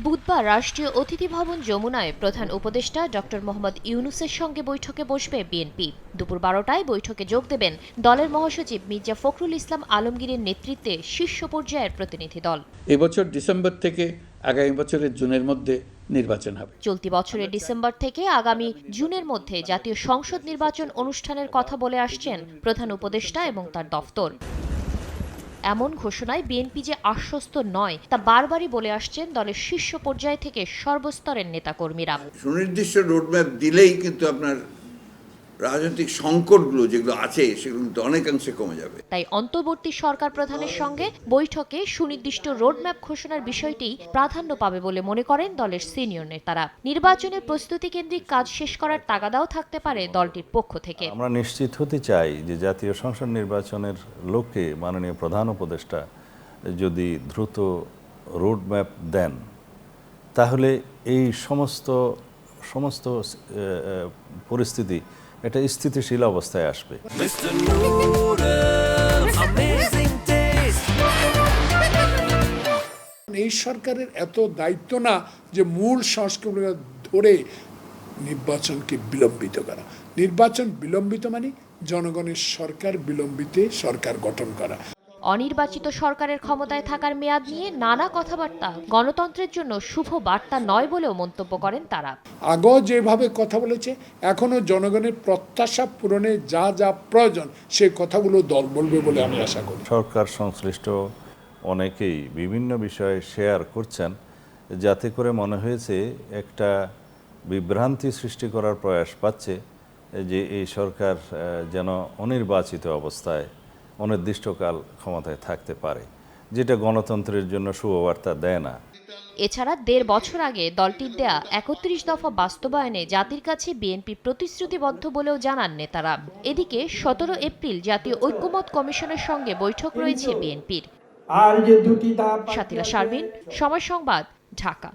বুধবার রাষ্ট্রীয় অতিথি ভবন যমুনায় প্রধান উপদেষ্টা ডক্টর মোহাম্মদ ইউনূসের সঙ্গে বৈঠকে বসবে বিএনপি। দুপুর 12টায় বৈঠকে যোগ দেবেন দলের মহাসচিব মির্জা ফখরুল ইসলাম আলমগীরের নেতৃত্বে শীর্ষ পর্যায়ের প্রতিনিধি দল। এবছর ডিসেম্বর থেকে আগামী বছরের জুনের মধ্যে নির্বাচন হবে। চলতি বছরের ডিসেম্বর থেকে আগামী জুনের মধ্যে জাতীয় সংসদ নির্বাচন অনুষ্ঠানের কথা বলে আসছেন প্রধান উপদেষ্টা এবং তার দফতর। এমন ঘোষণায় বিএনপি যে আশ্বস্ত নয় তা বারবারই বলে আসছেন দলের শীর্ষ পর্যায় থেকে সর্বস্তরের নেতাকর্মীরা। সুনির্দিষ্ট রোডম্যাপ দিলেই কিন্তু আপনার রাজনৈতিক সংকটগুলো যেগুলো আছে সেগুলো কিন্তু অনেকাংশে কমে যাবে। তাই অন্তর্বর্তী সরকার প্রধানের সঙ্গে বৈঠকে সুনির্দিষ্ট রোডম্যাপ ঘোষণার বিষয়টি প্রাধান্য পাবে বলে মনে করেন দলের সিনিয়র নেতারা। নির্বাচনের প্রস্তুতি কেন্দ্রিক কাজ শেষ করার তাগাদাও থাকতে পারে দলটির পক্ষ থেকে। আমরা নিশ্চিত হতে চাই যে জাতীয় সংসদ নির্বাচনের লক্ষ্যে মাননীয় প্রধান উপদেষ্টা যদি দ্রুত রোডম্যাপ দেন তাহলে এই সমস্ত পরিস্থিতি একটা স্থিতিশীল অবস্থায় আসবে। এই সরকারের এত দায়িত্ব না যে মূল সংস্কৃতি ধরে নির্বাচনকে বিলম্বিত করা। নির্বাচন বিলম্বিত মানে জনগণের সরকার বিলম্বিতে সরকার গঠন করা। অনির্বাচিত সরকারের ক্ষমতায় থাকার মেয়াদ নিয়ে নানা কথাবার্তা গণতন্ত্রের জন্য শুভ বার্তা নয় বলেও মন্তব্য করেন তারা। আগেও যেভাবে কথা বলেছে এখনো জনগণের প্রত্যাশা পূরণে যা যা প্রয়োজন সেই কথাগুলো দল বলবে বলে আমি আশা করি। সরকার সংশ্লিষ্ট অনেকেই বিভিন্ন বিষয়ে শেয়ার করছেন যাতে করে মনে হয়েছে একটা বিভ্রান্তি সৃষ্টি করার প্রয়াস পাচ্ছে যে এই সরকার যেন অনির্বাচিত অবস্থায় অনির্দিষ্টকাল ক্ষমতায় থাকতে পারে, যেটা গণতন্ত্রের জন্য শুভবার্তা দেয় না। এছাড়া ১.৫ বছর আগে দলটির দেয়া ৩১ দফা বাস্তবায়নে জাতির কাছে বিএনপি প্রতিশ্রুতিবদ্ধ বলেও জানান নেতারা। এদিকে ১৭ এপ্রিল জাতীয় ঐক্যমত্য কমিশনের সঙ্গে বৈঠক রয়েছে বিএনপির। সাথীরা শারমিন, সময় সংবাদ, ঢাকা।